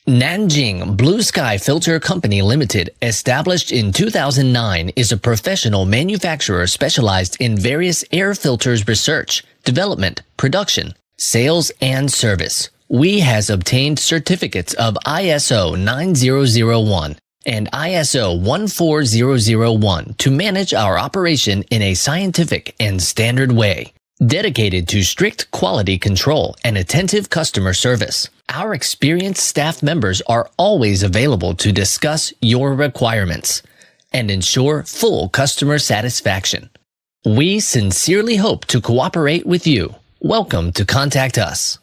Nanjing Blue Sky Filter Company Limited, established in 2009, is a professional manufacturer specialized in various air filters research, development, production, sales, and service. We has obtained certificates of ISO 9001 and ISO 14001 to manage our operation in a scientific and standard way, dedicated to strict quality control and attentive customer service. Our experienced staff members are always available to discuss your requirements and ensure full customer satisfaction. We sincerely hope to cooperate with you. Welcome to contact us.